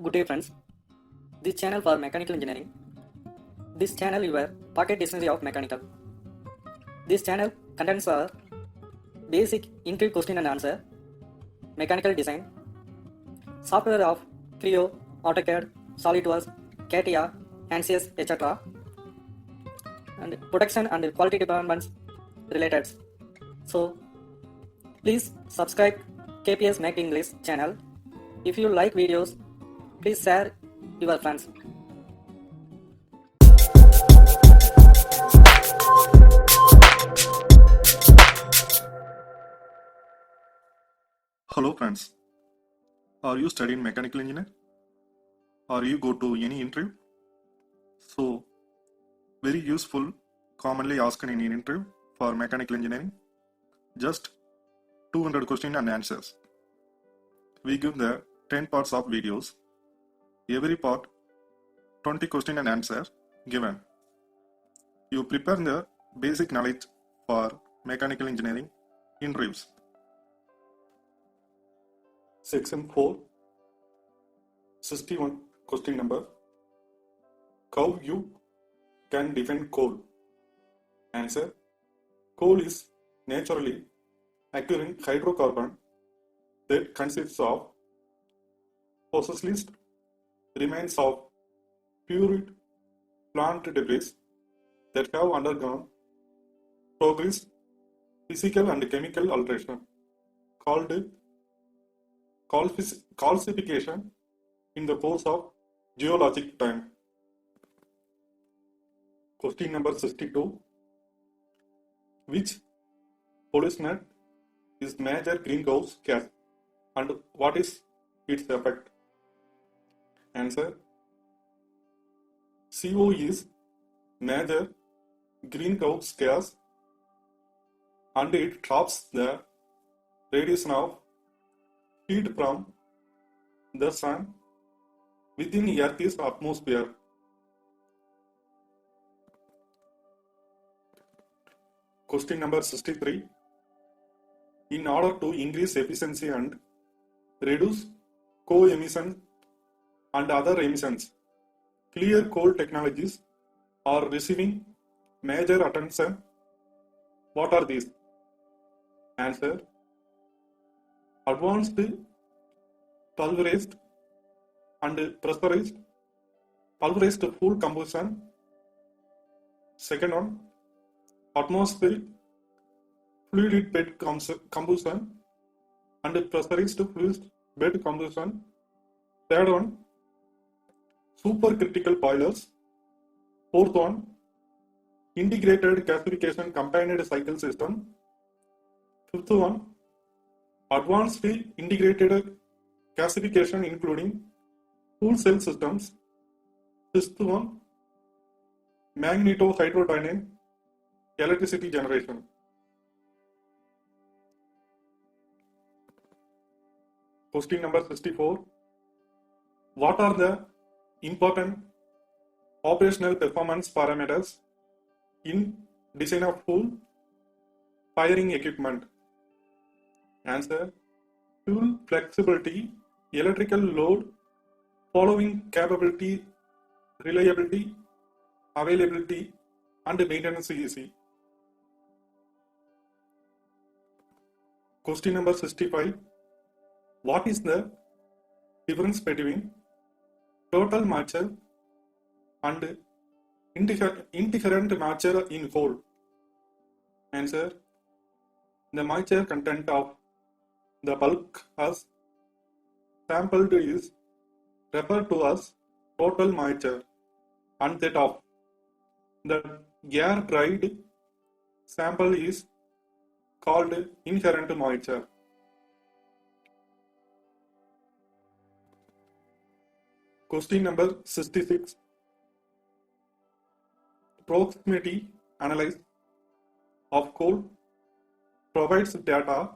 Good day friends, this channel for mechanical engineering. This channel is your pocket dictionary of mechanical. This channel contains our basic entry question and answer, mechanical design, software of Creo, AutoCAD, SolidWorks, CATIA, ANSYS, etc. and protection and quality departments related. So please subscribe KPS Make English channel. If you like videos, please share your friends. Hello friends, are you studying mechanical engineer? Or you go to any interview? So, very useful, commonly asked in any interview for mechanical engineering. Just 200 questions and answers. We give the 10 parts of videos. Every part 20 question and answer given. You prepare the basic knowledge for mechanical engineering interviews. Section 4, 61 question number. How you can define coal? Answer. Coal is naturally occurring hydrocarbon that consists of fossilized remains of pure plant debris that have undergone progress, physical and chemical alteration called calcification in the course of geologic time. Question number 62. Which pollutant is major greenhouse gas and what is its effect? Answer. CO is major greenhouse gas and it traps the radiation of heat from the sun within Earth's atmosphere. Question number 63. In order to increase efficiency and reduce co-emission and other emissions, clear coal technologies are receiving major attention. What are these? Answer. Advanced pulverized and pressurized pulverized fuel combustion. Second one, atmospheric fluid bed combustion and pressurized fluid bed combustion. Third one, supercritical boilers. Fourth one, integrated gasification combined cycle system. Fifth one, advanced integrated gasification including fuel cell systems. Sixth one, magneto-hydrodynamic electricity generation. Question number 64. What are the important operational performance parameters in design of fuel firing equipment? Answer. Fuel flexibility, electrical load, following capability, reliability, availability, and maintenance easy. Question number 65. What is the difference between total moisture and indifferent moisture in coal? Answer. The moisture content of the bulk as sampled is referred to as total moisture and that of the air dried sample is called inherent moisture. Question number 66. Proximity analysis of coal provides data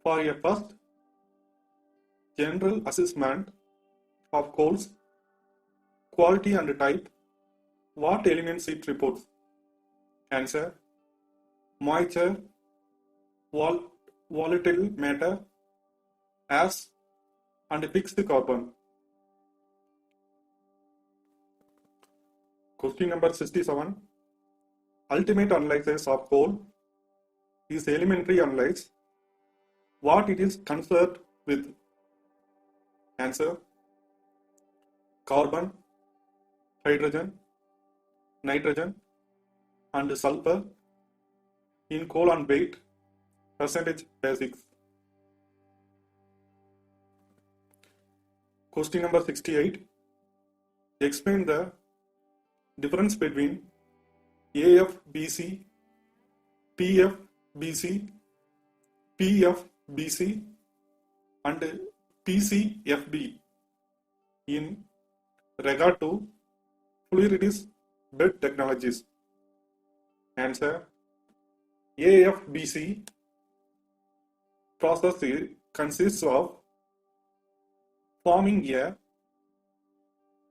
for a first general assessment of coal's quality and type. What elements it reports? Answer. Moisture, volatile matter, ash, and fixed carbon. Question number 67. Ultimate analysis of coal is elementary analyze. What it is concerned with? Answer: carbon, hydrogen, nitrogen, and sulfur in coal and weight percentage basics. Question number 68. Explain the difference between AFBC, PFBC, PFBC, and PCFB in regard to fluidized bed technologies. Answer: AFBC process consists of forming a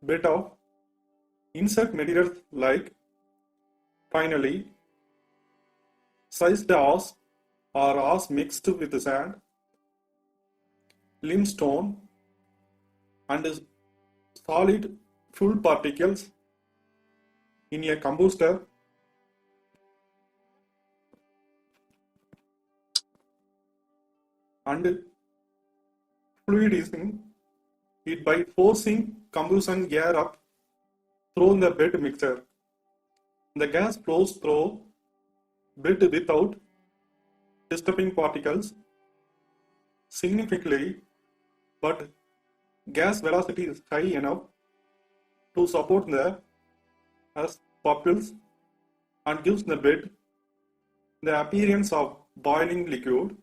bed of insert materials like finally sized ores or ores mixed with sand, limestone, and solid fuel particles in a combustor and fluidizing it by forcing combustion air up through the bed mixture. The gas flows through bed without disturbing particles significantly, but gas velocity is high enough to support the as bubbles and gives the bed the appearance of boiling liquid.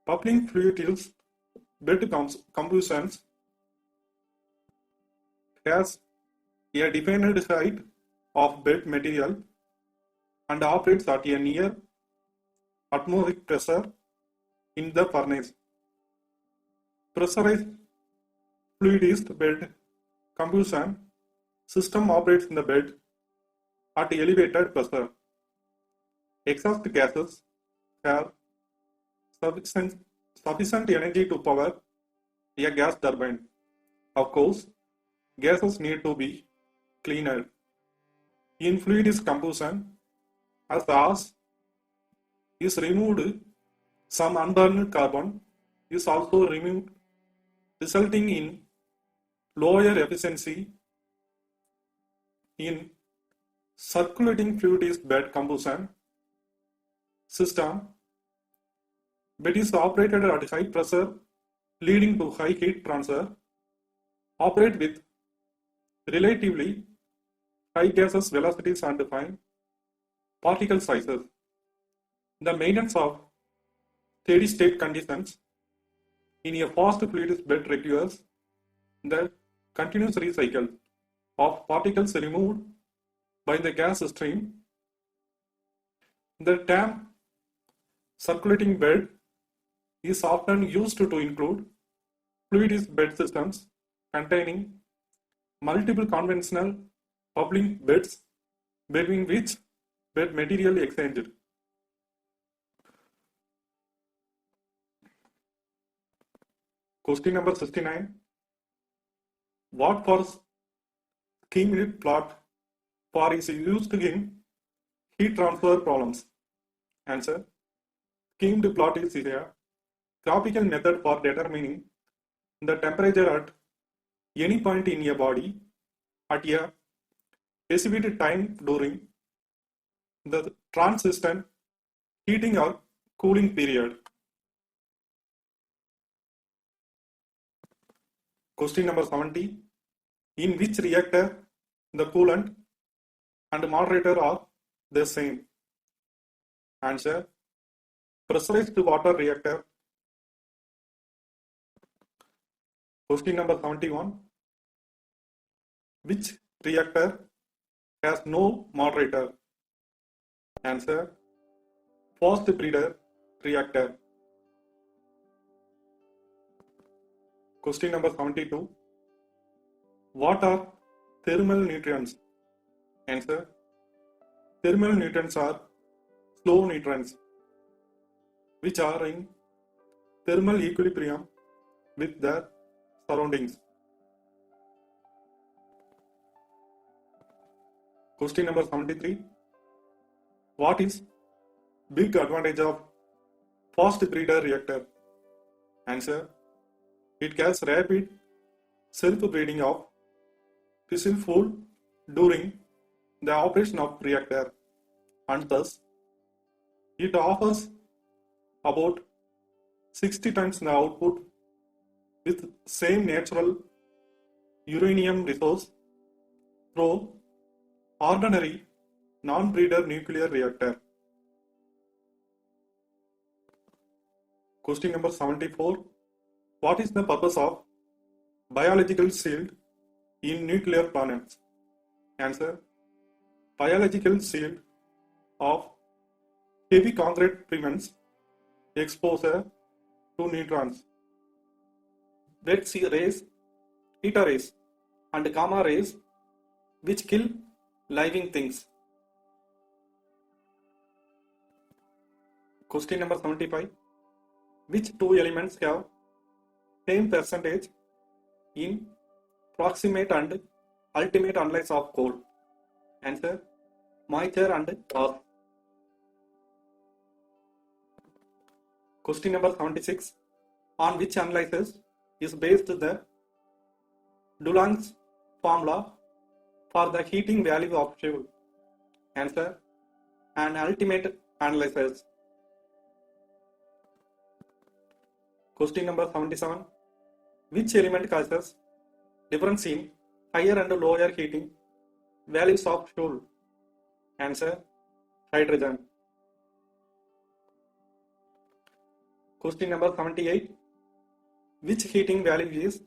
Bubbling fluid yields bed combustions has a defined height of bed material and operates at a near atmospheric pressure in the furnace. Pressurized fluidized bed combustion system operates in the bed at elevated pressure. Exhaust gases have sufficient energy to power a gas turbine. Of course, gases need to be cleaned. In fluidized combustion, as the gas is removed, some unburned carbon is also removed, resulting in lower efficiency in circulating fluidized bed combustion system. Bed is operated at high pressure, leading to high heat transfer. Operate with relatively high gases velocities and fine particle sizes. The maintenance of steady state conditions in a fast fluidized bed requires the continuous recycle of particles removed by the gas stream. The term circulating bed is often used to include fluidized bed systems containing multiple conventional bubbling beds between which bed material exchanged. Question number 69. What for schemed plot for is used in heat transfer problems? Answer: schemed plot is a graphical method for determining the temperature at any point in a body at a specified time during the transient heating or cooling period. Question number 70. In which reactor the coolant and moderator are the same? Answer: pressurized water reactor. Question number 71. Which reactor has no moderator? Answer: fast breeder reactor. Question number 72. What are thermal nutrients? Answer: thermal nutrients are slow nutrients which are in thermal equilibrium with their surroundings. Question number 73. What is big advantage of fast breeder reactor? Answer. It has rapid self-breeding of fissile food during the operation of reactor, and thus it offers about 60 times the output with same natural uranium resource through ordinary non-breeder nuclear reactor. Question number 74. What is the purpose of biological shield in nuclear planets? Answer. Biological shield of heavy concrete prevents exposure to neutrons, red sea rays, theta rays, and gamma rays which kill living things. Question number 75. Which two elements have same percentage in proximate and ultimate analysis of coal? Answer. Moisture and earth. Question number 76. On which analysis is based the Dulong's formula for the heating value of fuel? Answer. An ultimate analysis. Question number 77. Which element causes difference in higher and lower heating values of fuel? Answer. Hydrogen. Question number 78. Which heating value is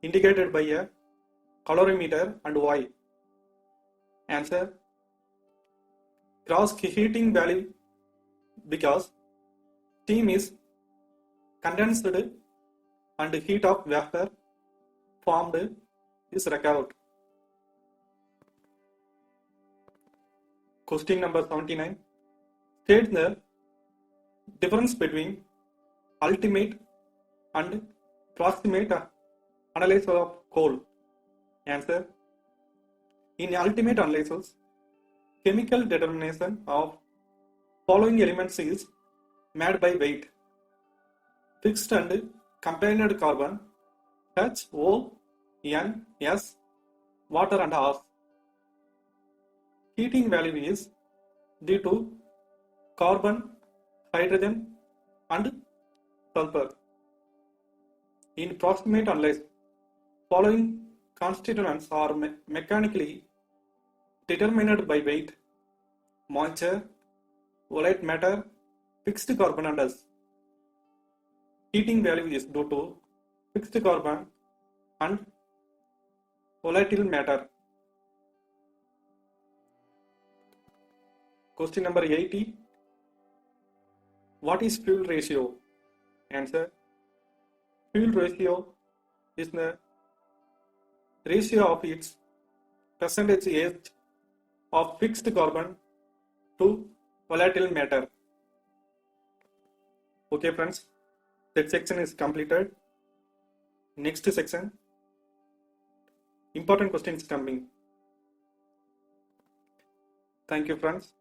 indicated by a calorimeter and why? Answer. Gross heating value, because steam is condensed and heat of vapor formed is recovered. Question number 79. State the difference between ultimate and proximate analysis of coal. Answer. In ultimate analysis, chemical determination of following elements is made by weight. Fixed and combined carbon, H, O, N, S, water and earth. Heating value is due to carbon, hydrogen and sulfur. In proximate analysis, following constituents are mechanically determined by weight, moisture, volatile matter, fixed carbon and S. Heating value is due to fixed carbon and volatile matter. Question number 80. What is fuel ratio? Answer. Fuel ratio is the ratio of its percentage age of fixed carbon to volatile matter. Okay friends, that section is completed. Next section, important questions coming. Thank you friends.